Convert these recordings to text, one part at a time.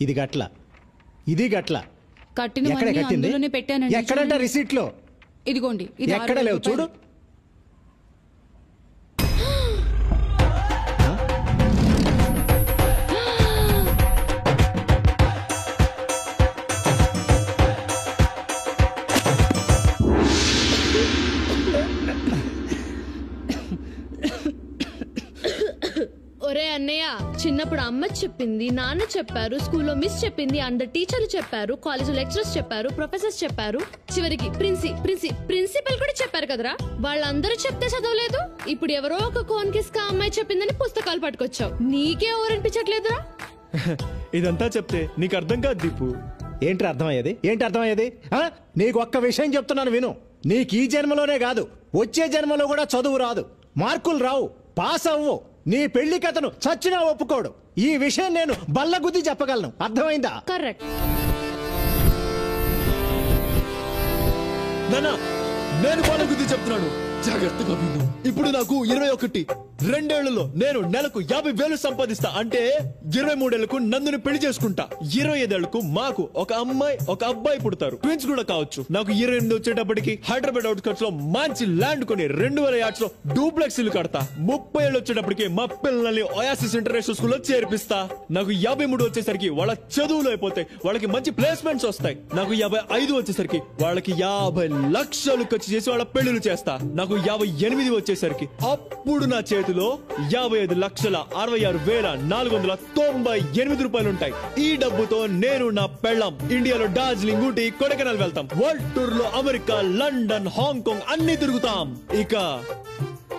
ఇది గట్ల ఇది గట్ల కట్టినవన్నీ అందులోనే పెట్టానండి. ఎక్కడంట రిసీట్లో? ఇదిగోండి. ఇది ఎక్కడ లేవు చూడు. ఒరే అన్నయ్య, చిన్నప్పుడు అమ్మ చెప్పింది, నాన్న చెప్పారు, స్కూల్లో మిస్ చెప్పింది, అందరు టీచర్లు చెప్పారు, కాలేజ్ లెక్చరర్స్ చెప్పారు, ప్రొఫెసర్స్ చెప్పారు, చివరికి ప్రిన్సిపల్ కూడా చెప్పారు కదరా. వాళ్ళందరూ చెప్తే చదవలేదు. ఇప్పుడు ఎవరో ఒక కోన్ కిస్కా అమ్మాయి చెప్పిందని పుస్తకాలు పట్టుకొచ్చావు. నీకే ఓరనిపించట్లేదురా? ఇదంతా చెప్తే నీకు అర్థం కాదు దీపు. ఏంటి అర్థమయ్యేది? నీకు ఒక్క విషయం చెప్తున్నాను విను. నీకు ఈ జన్మలోనే కాదు, వచ్చే జన్మలో కూడా చదువు రాదు, మార్కులు రావు, పాస్ అవ్వు. నీ పెళ్లి కథను చచ్చినా ఒప్పుకోడు. ఈ విషయం నేను బల్లగుద్ది చెప్పగలను. అర్థమైందా? కరెక్ట్. నేను బల్లగుద్ది చెప్తున్నాను, జాగ్రత్తగా విను. ఇప్పుడు నాకు 21. 2 ఏళ్లలో నేను నెలకు 50,000 సంపాదిస్తా. అంటే 23 ఏళ్లకు నందుని పెళ్లి చేసుకుంటా. 25 ఏళ్లకు మాకు ఒక అమ్మాయి ఒక అబ్బాయి పుడతారు. ట్విన్స్ కూడా కావచ్చు. నాకు 28 వచ్చేటప్పటికి హైదరాబాద్ అవుట్స్కట్స్ లో మంచి ల్యాండ్ కొని 2,000 యార్డ్స్ లో డూప్లెక్స్ ఇల్లు కడతా. 30 ఏళ్ళు వచ్చేటప్పటికి మా పిల్లల్ని ఓయాసిస్ ఇంటర్నేషనల్ స్కూల్లో చేర్పిస్తా. నాకు 53 వచ్చేసరికి వాళ్ళ చదువులు అయిపోతాయి, వాళ్ళకి మంచి ప్లేస్మెంట్స్ వస్తాయి. నాకు 55 వచ్చేసరికి వాళ్ళకి 50 లక్షలు ఖర్చు చేసి వాళ్ళ పెళ్లిళ్ళు చేస్తా. నాకు 58 వచ్చేసరికి అప్పుడు నా చేతిలో 55,66,498 రూపాయలు ఉంటాయి. ఈ డబ్బుతో నేను నా పెళ్ళాం ఇండియాలో డార్జిలింగ్, ఊటీ, కొడైకెనాల్ వెళ్తాం. వరల్డ్ టూర్ లో అమెరికా, లండన్, హాంకాంగ్ అన్ని తిరుగుతాం. ఇక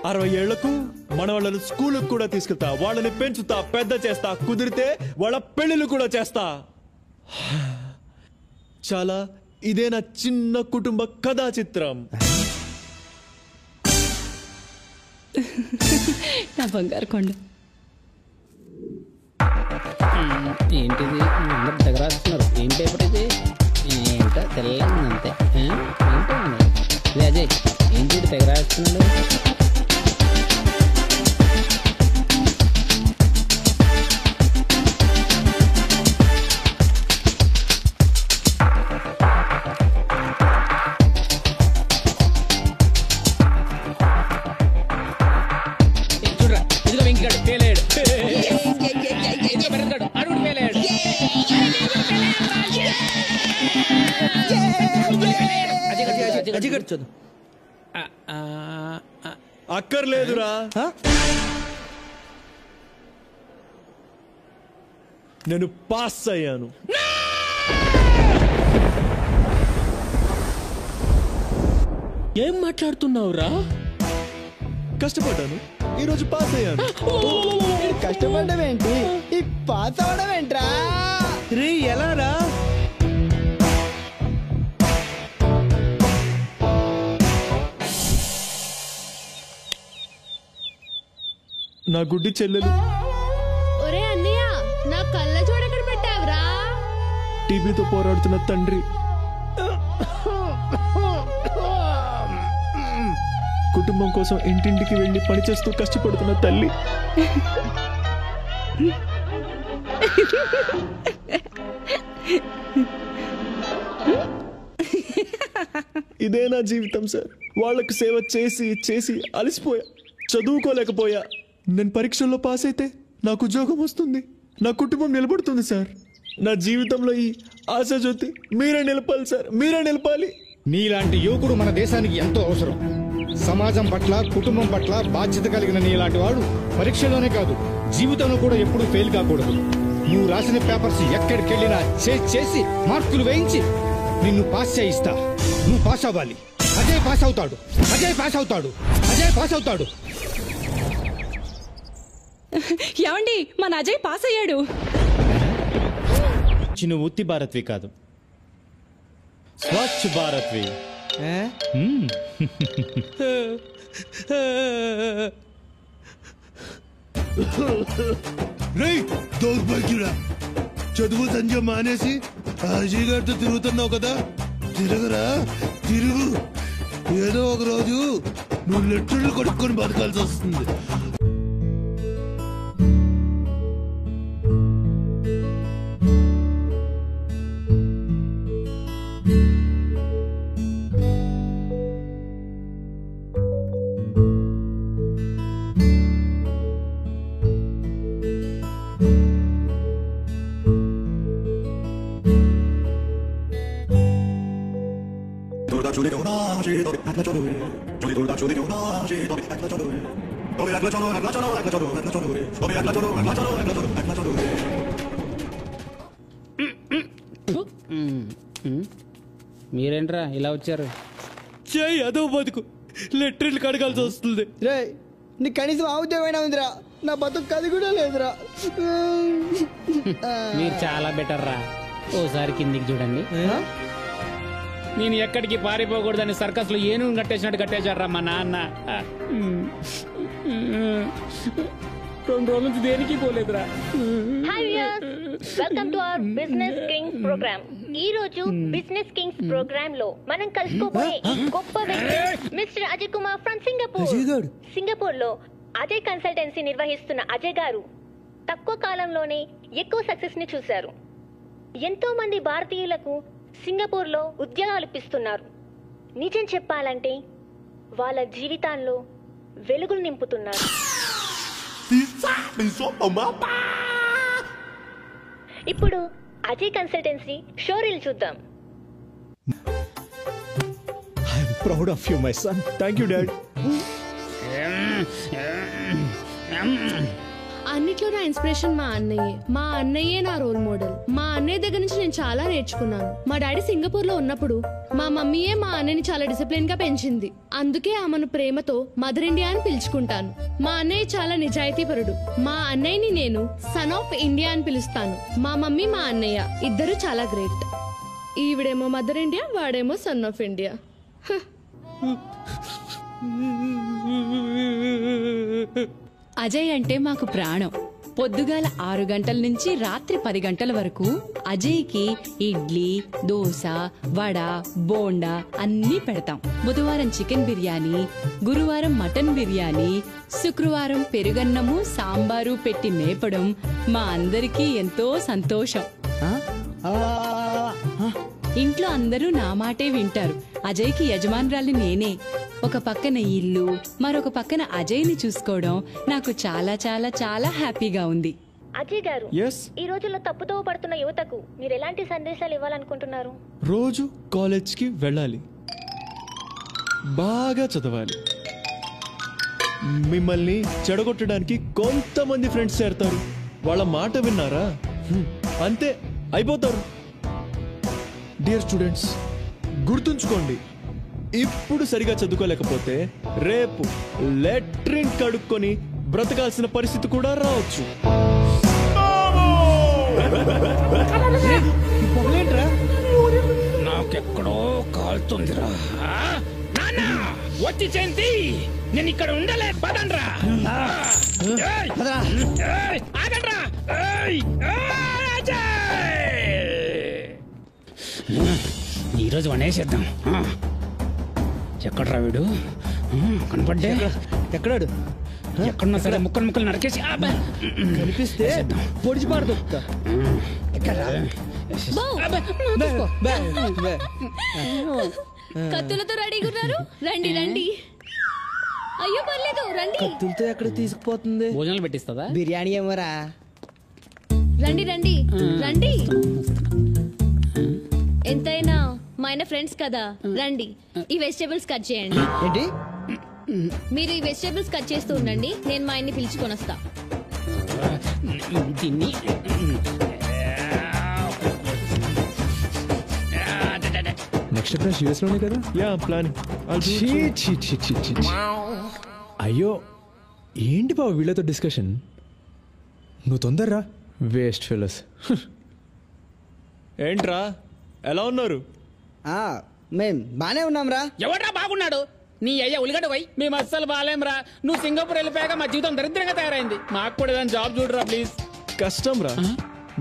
60 ఏళ్లకు మన వాళ్ళని స్కూల్ కూడా తీసుకెళ్తా, వాళ్ళని పెంచుతా, పెద్ద చేస్తా, కుదిరితే వాళ్ళ పెళ్లిళ్ళు కూడా చేస్తా. చాలా ఇదే నా చిన్న కుటుంబ కథా చిత్రం. నా బంగారు కొండ. ఏంటిది అందరు దగ్గర రాస్తున్నారు? ఏం పేపర్ ఇది? ఏంటో తెల్లంది అంతే. ఏంటో అజయ్, ఏంటి తెగ రాస్తున్నాడు? అక్కర్లేదురా, నేను పాస్ అయ్యాను. ఏం మాట్లాడుతున్నావురా? కష్టపడ్డాను, ఈరోజు పాస్ అయ్యాను. కష్టపడడం ఏంటి, ఈ పాస్ అవడం ఏంట్రా? రే ఎలా రా? నా గుడ్డి చెల్లెలు. ఒరే అన్నయ్య, నా కళ్ళ చూడక్కడ పెట్టావురా. టీబీతో పోరాడుతున్న తండ్రి, కుటుంబం కోసం ఇంటింటికి వెళ్లి పనిచేస్తూ కష్టపడుతున్న తల్లి. ఇదే నా జీవితం సార్. వాళ్ళకు సేవ చేసి చేసి అలసిపోయా, చదువుకోలేకపోయా. నేను పరీక్షల్లో పాస్ అయితే నాకు ఉద్యోగం వస్తుంది, నా కుటుంబం నిలబడుతుంది సార్. నా జీవితంలో ఈ ఆశాజ్యోతి మీరే నిలపాలి సార్, మీరే నిలపాలి. నీలాంటి యువకుడు మన దేశానికి ఎంతో అవసరం. సమాజం పట్ల, కుటుంబం పట్ల బాధ్యత కలిగిన నీలాంటి వాడు పరీక్షలోనే కాదు, జీవితంలో కూడా ఎప్పుడూ ఫెయిల్ కాకూడదు. నువ్వు రాసిన పేపర్స్ ఎక్కడికెళ్ళినా చేసి మార్కులు వేయించి నిన్ను పాస్ చేయిస్తా. నువ్వు పాస్ అవ్వాలి. అజయ్ పాస్ అవుతాడు, అజయ్ పాస్ అవుతాడు, అజయ్ పాస్ అవుతాడు. ఏమండి, మన అజయ్ పాస్ అయ్యాడు. చిన్న ఉత్తి భారత్వి కాదు, స్వచ్ఛ భారత్వి. దౌర్భాగ్యుడా, చదువు సంజయ్ మానేసి అజయ్ గారితో తిరుగుతున్నావు కదా. తిరగరా, తిరుగు. ఏదో ఒక రోజు నువ్వు లెటర్లు కొడుక్కొని బతకాల్సి వస్తుంది. మీరేంట్రా ఇలా వచ్చారు? చేయి అదో బతుకు లెట్రిన్లు కడగాల్సి వస్తుంది. రే నీ కనీసం ఆవుద్యమైనా ఉందిరా, నా బతుకు అది కూడా లేదురా. మీరు చాలా బెటర్ రా. ఓసారి కిందికి చూడండి. నేను ఎక్కడికి పారిపోకూడదని సర్కస్ లో ఏనుగు కట్టేసినట్టు కట్టేశాడు రా మా నాన్న. 2 రోజుల నుంచి దేనికి పోలేదురా. Hi viewers, welcome to our business kings program. ఈ రోజు బిజినెస్ కింగ్స్ ప్రోగ్రామ్ లో మనం కలుసుకోబోయే ఈ గొప్ప వ్యక్తి mister Ajay Kumar from Singapore. Singapore లో అజయ్ కన్సల్టెన్సీ నిర్వహిస్తున్న అజయ్ గారు తక్కువ కాలంలోనే ఎక్కువ సక్సెస్ ని చూశారు. ఎంతో మంది భారతీయులకు సింగపూర్ లో ఉద్యోగాలు ఇప్పిస్తున్నారు. నిజం చెప్పాలంటే వాళ్ళ జీవితాల్లో వెలుగులు నింపుతున్నారు. ఇప్పుడు అజయ్ కన్సల్టెన్సీ షోరీల్ చూద్దాం. I'm proud of you my son. Thank you dad. అన్నిట్లో నా ఇన్స్పిరేషన్ మా అన్నయ్యే. మా అన్నయ్యే నా రోల్ మోడల్. మా అన్నయ్య దగ్గర నుంచి నేను చాలా నేర్చుకున్నాను. మా డాడీ సింగపూర్ లో ఉన్నప్పుడు మా మమ్మీయే మా అన్నయ్యని చాలా డిసిప్లిన్ గా పెంచింది. అందుకే ఆమెను ప్రేమతో మదర్ ఇండియా అని పిలుచుకుంటాను. మా అన్నయ్య చాలా నిజాయితీపరుడు. మా అన్నయ్యని నేను సన్ ఆఫ్ ఇండియా అని పిలుస్తాను. మా మమ్మీ మా అన్నయ్య ఇద్దరు చాలా గ్రేట్. ఈవిడేమో మదర్ ఇండియా, వాడేమో సన్ ఆఫ్ ఇండియా. అజయ్ అంటే మాకు ప్రాణం. పొద్దుగాల 6 గంటల నుంచి రాత్రి 10 గంటల వరకు అజయ్కి ఇడ్లీ, దోశ, వడ, బోండా అన్నీ పెడతాం. బుధవారం చికెన్ బిర్యానీ, గురువారం మటన్ బిర్యానీ, శుక్రవారం పెరుగన్నము, సాంబారు పెట్టి మేపడం మా అందరికీ ఎంతో సంతోషం. ఇంట్లో అందరూ నా మాటే వింటారు. అజయ్కి యజమానురాలి నేనే. ఒక పక్కన ఇల్లు, మరొక పక్కన అజయ్ని చూసుకోవడం నాకు చాలా చాలా చాలా హ్యాపీగా ఉంది. అజయ్ గారు, ఈ రోజుల్లో తప్పుతో పడుతున్న యువతకు మీరు ఎలాంటి సందేశాలు ఇవ్వాలనుకుంటున్నారు? రోజు కాలేజ్ కి వెళ్ళాలి, బాగా చదవాలి. మిమ్మల్ని చెడగొట్టడానికి కొంతమంది ఫ్రెండ్స్ చేరతారు. వాళ్ళ మాట విన్నారా అంతే అయిపోతారు. డియర్ స్టూడెంట్స్, గుర్తుంచుకోండి, ఇప్పుడు సరిగా చదువుకోలేకపోతే రేపు లెట్రిన్ కడుక్కొని బ్రతకాల్సిన పరిస్థితి కూడా రావచ్చు. నాకెక్కడో కాలుతుందిరా. వచ్చి చేంతి, నేను ఇక్కడ ఉండలే. పదండ్రా. ఆగండ్రా. ఈరోజు వనేసేద్దాం. ఎక్కడ్రా వీడు? కనపడ్డే. ఎక్కడాడు? ఎక్కడున్నా సరే ముక్కలు నరికేసి కనిపిస్తే పొడిచి పాడు దొక్కుతా. కత్తులతో రెడీగా ఉన్నారు. రండి రండి. అయ్యో పర్లేదు రండి. కత్తులతో ఎక్కడ తీసుకుపోతుంది? భోజనాలు పెట్టిస్తుందా? బిర్యానీ ఏమోరా. రండి రండి రండి. ఎంతైనా మా ఆయన ఫ్రెండ్స్ కదా, రండి. ఈ వెజిటేబుల్స్ కట్ చేయండి. ఏంటి? మీరు ఈ వెజిటేబుల్స్ కట్ చేస్తూ ఉండండి, నేను మా ఆయన్ని పిలుచుకొని వస్తా. దీన్ని నెక్స్ట్ క్లాస్ యూఎస్ లోనే కదా? Yeah plan. అయ్యో ఏంటి బాబు వీళ్ళతో డిస్కషన్? నువ్వు తొందరరా. Waste fellows. ఏంట్రా ఎలా ఉన్నారు? మేం బానే ఉన్నాంరా. ఎవడ్రా బాగున్నాడు? నీ అయ్యా ఉలిగడ్డ పోయి. మేము అస్సలు బాగాలేంరా. నువ్వు సింగపూర్ వెళ్ళిపోయాక మా జీవితం దరిద్రంగా తయారైంది. మాకు కూడా ఏదైనా జాబ్ చూడరా ప్లీజ్. కష్టం రా.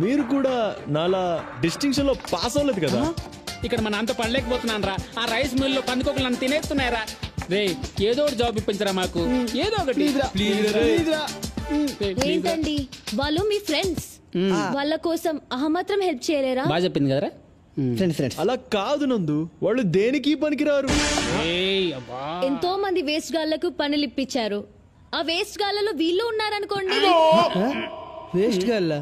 మీరు కూడా నాలా డిస్టింక్షన్ లో పాస్ అవ్వలేదు కదా. ఇక్కడ మన అంత పడలేకపోతున్నాను రా. ఆ రైస్ మిల్ లో పందుకోకలు నన్ను తినేస్తున్నారా. రే ఏదో ఒకటి జాబ్ ఇప్పించరా మాకు. ఏదో ఒకటి ఏంటండి వాళ్ళు మీ ఫ్రెండ్స్, వాళ్ళ కోసం మాత్రం హెల్ప్ చేయలేరా? బాగా చెప్పింది కదరా. ఫ్రెండ్స్ అలా కాదు నందు, వాళ్ళు దేనికి పనికిరారు. ఎంతో మంది వేస్ట్ గాళ్లకు పనులు ఇప్పించారు. ఆ వేస్ట్ గాళ్లలో వీళ్ళు ఉన్నారనుకోండి. వేస్ట్ గల్లా.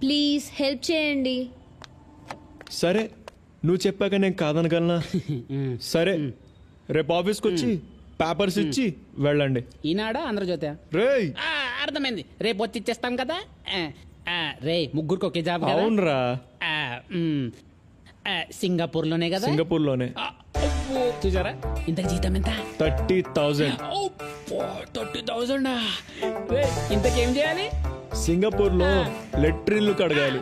ప్లీజ్ హెల్ప్ చేయండి. సరే నువ్వు చెప్పాక నేను కాదనగలనా? సరే రేపు ఆఫీస్కి వచ్చి పేపర్స్ ఇచ్చి వెళ్ళండి. ఈనాడా ఆంధ్రజ్యోతి? రేయ్ అర్థమైంది, రేపు వచ్చి ఇచ్చేస్తాం కదా. రే ముగ్గురికి ఒకే జాబ్ కదా? అవునరా, సింగపూర్లోనే కదా? సింగపూర్లోనే. చూసారా ఇంతకు జీతం ఎంత? 30,000. 30,000. ఇంతకేం చేయాలి? సింగపూర్ లో లెట్రిన్లు కడగాలి.